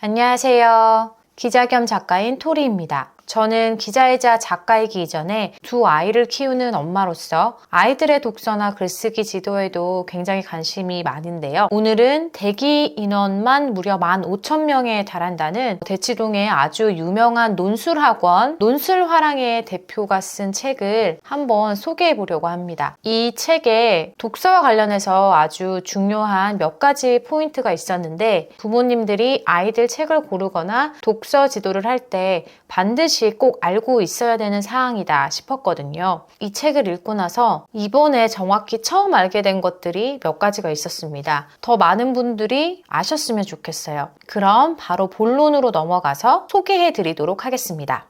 안녕하세요. 기자 겸 작가인 토리입니다. 저는 기자이자 작가이기 이전에 두 아이를 키우는 엄마로서 아이들의 독서나 글쓰기 지도에도 굉장히 관심이 많은데요. 오늘은 대기 인원만 무려 15,000명에 달한다는 대치동의 아주 유명한 논술학원 논술화랑의 대표가 쓴 책을 한번 소개해 보려고 합니다. 이 책에 독서와 관련해서 아주 중요한 몇 가지 포인트가 있었는데 부모님들이 아이들 책을 고르거나 독서 지도를 할 때 반드시 꼭 알고 있어야 되는 사항이다 싶었거든요. 이 책을 읽고 나서 이번에 정확히 처음 알게 된 것들이 몇 가지가 있었습니다. 더 많은 분들이 아셨으면 좋겠어요. 그럼 바로 본론으로 넘어가서 소개해 드리도록 하겠습니다.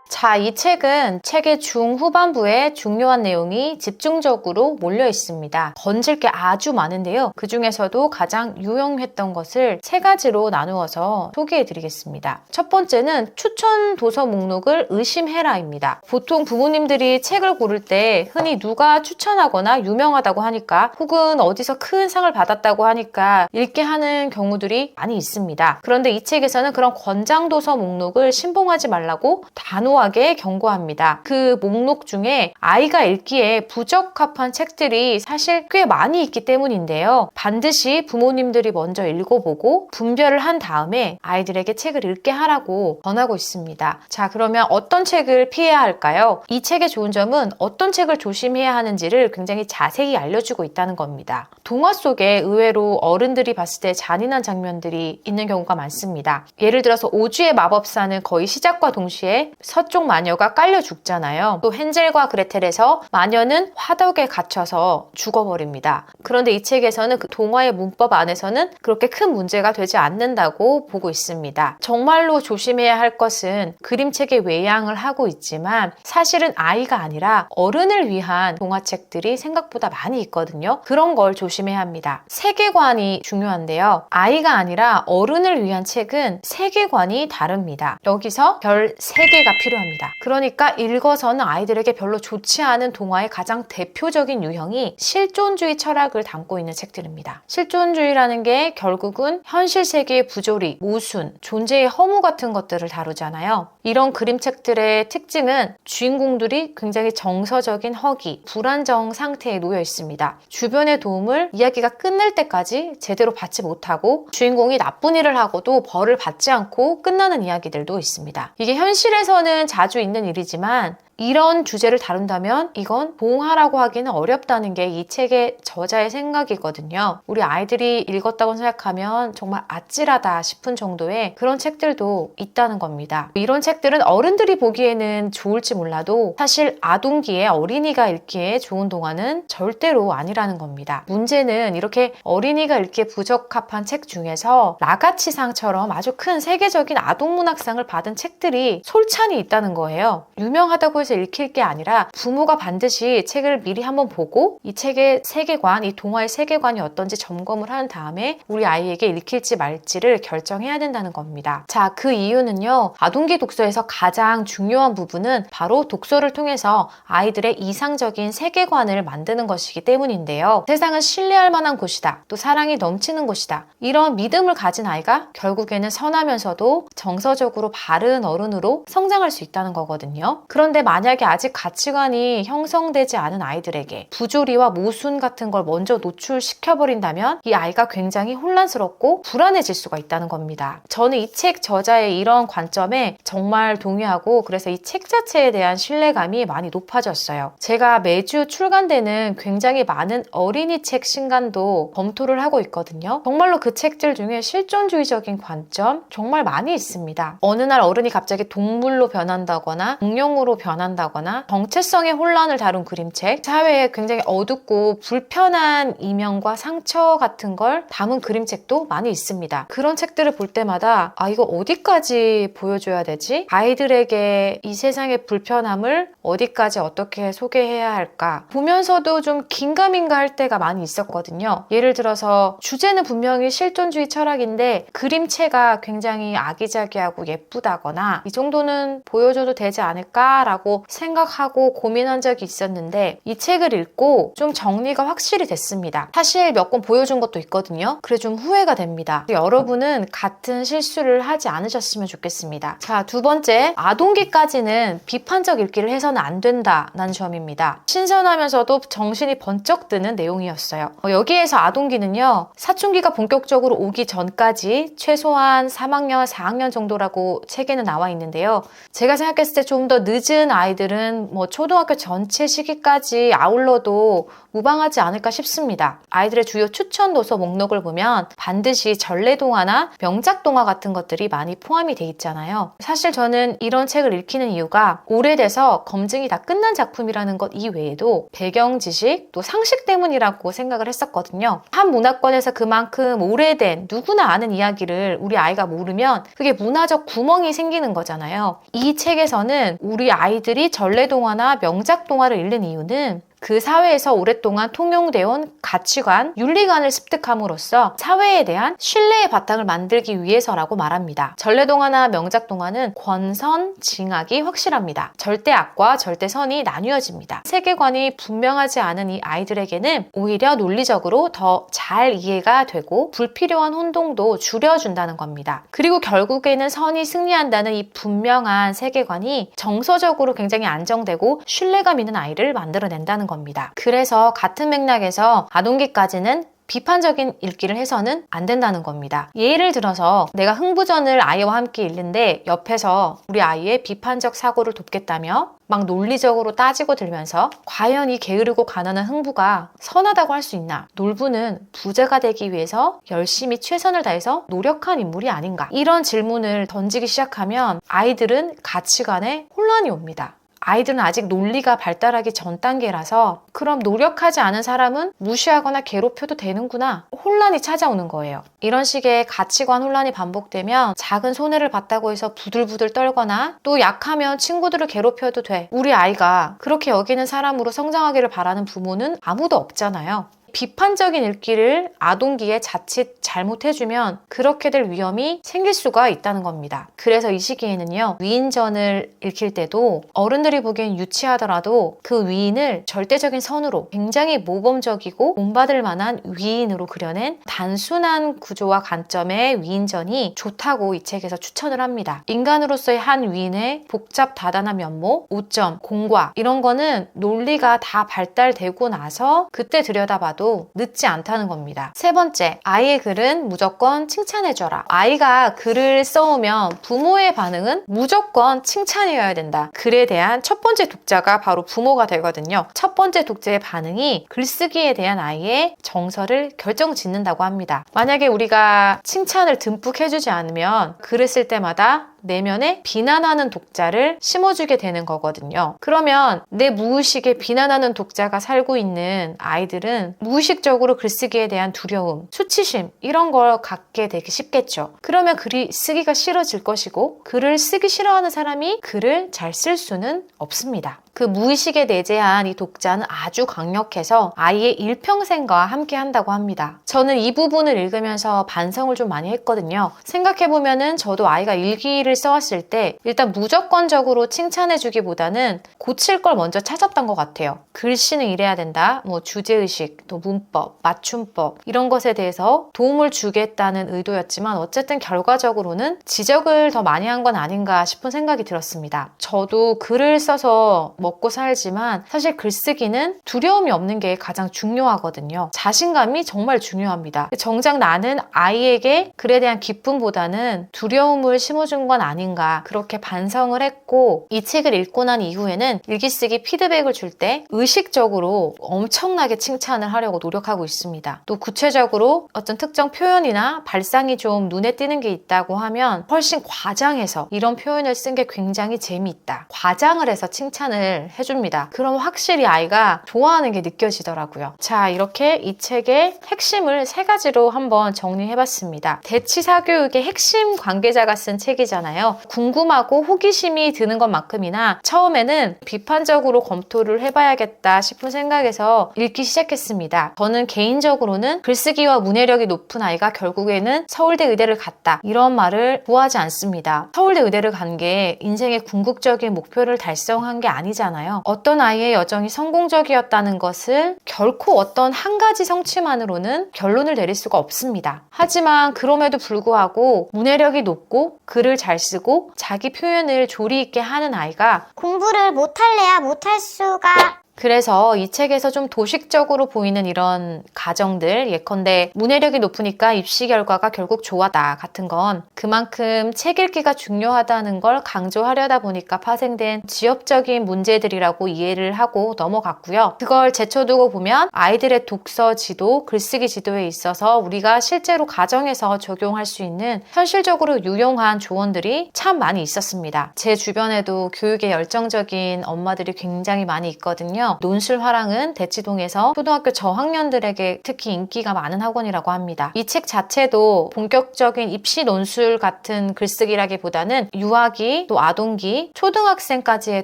자, 이 책은 책의 중후반부에 중요한 내용이 집중적으로 몰려 있습니다. 건질 게 아주 많은데요. 그 중에서도 가장 유용했던 것을 세 가지로 나누어서 소개해 드리겠습니다. 첫 번째는 추천 도서 목록을 의심해라입니다. 보통 부모님들이 책을 고를 때 흔히 누가 추천하거나 유명하다고 하니까 혹은 어디서 큰 상을 받았다고 하니까 읽게 하는 경우들이 많이 있습니다. 그런데 이 책에서는 그런 권장 도서 목록을 신봉하지 말라고 단호하게 경고합니다. 그 목록 중에 아이가 읽기에 부적합한 책들이 사실 꽤 많이 있기 때문인데요. 반드시 부모님들이 먼저 읽어보고 분별을 한 다음에 아이들에게 책을 읽게 하라고 권하고 있습니다. 자, 그러면 어떤 책을 피해야 할까요? 이 책의 좋은 점은 어떤 책을 조심해야 하는지를 굉장히 자세히 알려주고 있다는 겁니다. 동화 속에 의외로 어른들이 봤을 때 잔인한 장면들이 있는 경우가 많습니다. 예를 들어서 오즈의 마법사는 거의 시작과 동시에 서쪽 마녀가 깔려 죽잖아요. 또 헨젤과 그레텔에서 마녀는 화덕에 갇혀서 죽어버립니다. 그런데 이 책에서는 그 동화의 문법 안에서는 그렇게 큰 문제가 되지 않는다고 보고 있습니다. 정말로 조심해야 할 것은 그림책의 외양을 하고 있지만 사실은 아이가 아니라 어른을 위한 동화책들이 생각보다 많이 있거든요. 그런 걸 조심해야 합니다. 세계관이 중요한데요. 아이가 아니라 어른을 위한 책은 세계관이 다릅니다. 여기서 별 3개가 필요합니다. 그러니까 읽어서는 아이들에게 별로 좋지 않은 동화의 가장 대표적인 유형이 실존주의 철학을 담고 있는 책들입니다. 실존주의라는 게 결국은 현실 세계의 부조리, 모순, 존재의 허무 같은 것들을 다루잖아요. 이런 그림책들의 특징은 주인공들이 굉장히 정서적인 허기, 불안정 상태에 놓여 있습니다. 주변의 도움을 이야기가 끝날 때까지 제대로 받지 못하고 주인공이 나쁜 일을 하고도 벌을 받지 않고 끝나는 이야기들도 있습니다. 이게 현실에서는 자주 있는 일이지만 이런 주제를 다룬다면 이건 봉하라고 하기는 어렵다는 게 이 책의 저자의 생각이거든요. 우리 아이들이 읽었다고 생각하면 정말 아찔하다 싶은 정도의 그런 책들도 있다는 겁니다. 이런 책들은 어른들이 보기에는 좋을지 몰라도 사실 아동기에 어린이가 읽기에 좋은 동화는 절대로 아니라는 겁니다. 문제는 이렇게 어린이가 읽기에 부적합한 책 중에서 라가치상처럼 아주 큰 세계적인 아동문학상을 받은 책들이 솔찬히 있다는 거예요. 유명하다고 해서 읽힐 게 아니라 부모가 반드시 책을 미리 한번 보고 이 책의 세계관, 이 동화의 세계관이 어떤지 점검을 한 다음에 우리 아이에게 읽힐지 말지를 결정해야 된다는 겁니다. 자, 그 이유는요. 아동기 독서에서 가장 중요한 부분은 바로 독서를 통해서 아이들의 이상적인 세계관을 만드는 것이기 때문인데요. 세상은 신뢰할 만한 곳이다. 또 사랑이 넘치는 곳이다. 이런 믿음을 가진 아이가 결국에는 선하면서도 정서적으로 바른 어른으로 성장할 수 있다는 거거든요. 그런데 만약에 아직 가치관이 형성되지 않은 아이들에게 부조리와 모순 같은 걸 먼저 노출시켜버린다면 이 아이가 굉장히 혼란스럽고 불안해질 수가 있다는 겁니다. 저는 이 책 저자의 이런 관점에 정말 동의하고 그래서 이 책 자체에 대한 신뢰감이 많이 높아졌어요. 제가 매주 출간되는 굉장히 많은 어린이 책 신간도 검토를 하고 있거든요. 정말로 그 책들 중에 실존주의적인 관점 정말 많이 있습니다. 어느 날 어른이 갑자기 동물로 변한다거나 공룡으로 변한다거나 정체성의 혼란을 다룬 그림책, 사회에 굉장히 어둡고 불편한 이면과 상처 같은 걸 담은 그림책도 많이 있습니다. 그런 책들을 볼 때마다 이거 어디까지 보여줘야 되지? 아이들에게 이 세상의 불편함을 어디까지 어떻게 소개해야 할까? 보면서도 좀 긴가민가 할 때가 많이 있었거든요. 예를 들어서 주제는 분명히 실존주의 철학인데 그림체가 굉장히 아기자기하고 예쁘다거나 이 정도는 보여줘도 되지 않을까라고 있을까라고 생각하고 고민한 적이 있었는데 이 책을 읽고 좀 정리가 확실히 됐습니다. 사실 몇 권 보여준 것도 있거든요. 그래 좀 후회가 됩니다. 여러분은 같은 실수를 하지 않으셨으면 좋겠습니다. 자, 두 번째, 아동기까지는 비판적 읽기를 해서는 안 된다는 점입니다. 신선하면서도 정신이 번쩍 드는 내용이었어요. 여기에서 아동기는요, 사춘기가 본격적으로 오기 전까지 최소한 3학년, 4학년 정도라고 책에는 나와 있는데요. 제가 생각했을 때 좀 더 늦은 아이들은 초등학교 전체 시기까지 아울러도 무방하지 않을까 싶습니다. 아이들의 주요 추천 도서 목록을 보면 반드시 전래동화나 명작동화 같은 것들이 많이 포함이 돼 있잖아요. 사실 저는 이런 책을 읽히는 이유가 오래돼서 검증이 다 끝난 작품이라는 것 이외에도 배경 지식, 또 상식 때문이라고 생각을 했었거든요. 한 문화권에서 그만큼 오래된 누구나 아는 이야기를 우리 아이가 모르면 그게 문화적 구멍이 생기는 거잖아요. 이 책에서는 우리 아이들이 전래동화나 명작동화를 읽는 이유는 그 사회에서 오랫동안 통용되어 온 가치관, 윤리관을 습득함으로써 사회에 대한 신뢰의 바탕을 만들기 위해서라고 말합니다. 전래동화나 명작동화는 권선, 징악이 확실합니다. 절대 악과 절대 선이 나뉘어집니다. 세계관이 분명하지 않은 이 아이들에게는 오히려 논리적으로 더 잘 이해가 되고 불필요한 혼동도 줄여준다는 겁니다. 그리고 결국에는 선이 승리한다는 이 분명한 세계관이 정서적으로 굉장히 안정되고 신뢰감 있는 아이를 만들어낸다는 겁니다. 그래서 같은 맥락에서 아동기까지는 비판적인 읽기를 해서는 안 된다는 겁니다. 예를 들어서 내가 흥부전을 아이와 함께 읽는데 옆에서 우리 아이의 비판적 사고를 돕겠다며 막 논리적으로 따지고 들면서 과연 이 게으르고 가난한 흥부가 선하다고 할 수 있나? 놀부는 부자가 되기 위해서 열심히 최선을 다해서 노력한 인물이 아닌가? 이런 질문을 던지기 시작하면 아이들은 가치관에 혼란이 옵니다. 아이들은 아직 논리가 발달하기 전 단계라서 그럼 노력하지 않은 사람은 무시하거나 괴롭혀도 되는구나, 혼란이 찾아오는 거예요. 이런 식의 가치관 혼란이 반복되면 작은 손해를 봤다고 해서 부들부들 떨거나 또 약하면 친구들을 괴롭혀도 돼, 우리 아이가 그렇게 여기는 사람으로 성장하기를 바라는 부모는 아무도 없잖아요. 비판적인 읽기를 아동기에 자칫 잘못해주면 그렇게 될 위험이 생길 수가 있다는 겁니다. 그래서 이 시기에는요, 위인전을 읽힐 때도 어른들이 보기엔 유치하더라도 그 위인을 절대적인 선으로 굉장히 모범적이고 본받을 만한 위인으로 그려낸 단순한 구조와 관점의 위인전이 좋다고 이 책에서 추천을 합니다. 인간으로서의 한 위인의 복잡 다단한 면모, 오점, 공과 이런 거는 논리가 다 발달되고 나서 그때 들여다봐도 늦지 않다는 겁니다. 세 번째, 아이의 글은 무조건 칭찬해줘라. 아이가 글을 써오면 부모의 반응은 무조건 칭찬이어야 된다. 글에 대한 첫 번째 독자가 바로 부모가 되거든요. 첫 번째 독자의 반응이 글쓰기에 대한 아이의 정서를 결정짓는다고 합니다. 만약에 우리가 칭찬을 듬뿍 해주지 않으면 글을 쓸 때마다 내면에 비난하는 독자를 심어주게 되는 거거든요. 그러면 내 무의식에 비난하는 독자가 살고 있는 아이들은 무의식적으로 글쓰기에 대한 두려움, 수치심 이런 걸 갖게 되기 쉽겠죠. 그러면 글이 쓰기가 싫어질 것이고 글을 쓰기 싫어하는 사람이 글을 잘 쓸 수는 없습니다. 그 무의식에 내재한 이 독자는 아주 강력해서 아이의 일평생과 함께 한다고 합니다. 저는 이 부분을 읽으면서 반성을 좀 많이 했거든요. 생각해보면은 저도 아이가 일기를 써왔을 때 일단 무조건적으로 칭찬해주기보다는 고칠 걸 먼저 찾았던 것 같아요. 글씨는 이래야 된다, 주제의식, 또 문법, 맞춤법 이런 것에 대해서 도움을 주겠다는 의도였지만 어쨌든 결과적으로는 지적을 더 많이 한 건 아닌가 싶은 생각이 들었습니다. 저도 글을 써서 먹고 살지만 사실 글쓰기는 두려움이 없는 게 가장 중요하거든요. 자신감이 정말 중요합니다. 정작 나는 아이에게 글에 대한 기쁨보다는 두려움을 심어준 건 아닌가 그렇게 반성을 했고 이 책을 읽고 난 이후에는 일기쓰기 피드백을 줄 때 의식적으로 엄청나게 칭찬을 하려고 노력하고 있습니다. 또 구체적으로 어떤 특정 표현이나 발상이 좀 눈에 띄는 게 있다고 하면 훨씬 과장해서 이런 표현을 쓴 게 굉장히 재미있다, 과장을 해서 칭찬을 설명을 해줍니다. 그럼 확실히 아이가 좋아하는 게 느껴지더라고요. 자, 이렇게 이 책의 핵심을 3가지로 한번 정리해봤습니다. 대치사교육의 핵심 관계자가 쓴 책이잖아요. 궁금하고 호기심이 드는 것만큼이나 처음에는 비판적으로 검토를 해봐야겠다 싶은 생각에서 읽기 시작했습니다. 저는 개인적으로는 글쓰기와 문해력이 높은 아이가 결국에는 서울대 의대를 갔다, 이런 말을 좋아하지 않습니다. 서울대 의대를 간 게 인생의 궁극적인 목표를 달성한 게 아니잖아요. 어떤 아이의 여정이 성공적이었다는 것을 결코 어떤 한 가지 성취만으로는 결론을 내릴 수가 없습니다. 하지만 그럼에도 불구하고 문해력이 높고 글을 잘 쓰고 자기 표현을 조리 있게 하는 아이가 공부를 못할래야 못할 수가. 그래서 이 책에서 좀 도식적으로 보이는 이런 가정들, 예컨대 문해력이 높으니까 입시 결과가 결국 좋았다 같은 건 그만큼 책 읽기가 중요하다는 걸 강조하려다 보니까 파생된 지엽적인 문제들이라고 이해를 하고 넘어갔고요. 그걸 제쳐두고 보면 아이들의 독서 지도, 글쓰기 지도에 있어서 우리가 실제로 가정에서 적용할 수 있는 현실적으로 유용한 조언들이 참 많이 있었습니다. 제 주변에도 교육에 열정적인 엄마들이 굉장히 많이 있거든요. 논술화랑은 대치동에서 초등학교 저학년들에게 특히 인기가 많은 학원이라고 합니다. 이 책 자체도 본격적인 입시 논술 같은 글쓰기라기보다는 유아기, 또 아동기, 초등학생까지의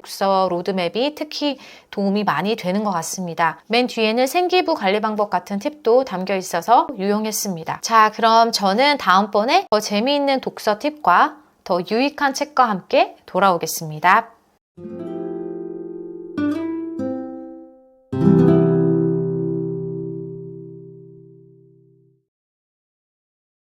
독서 로드맵이 특히 도움이 많이 되는 것 같습니다. 맨 뒤에는 생기부 관리 방법 같은 팁도 담겨 있어서 유용했습니다. 자, 그럼 저는 다음번에 더 재미있는 독서 팁과 더 유익한 책과 함께 돌아오겠습니다.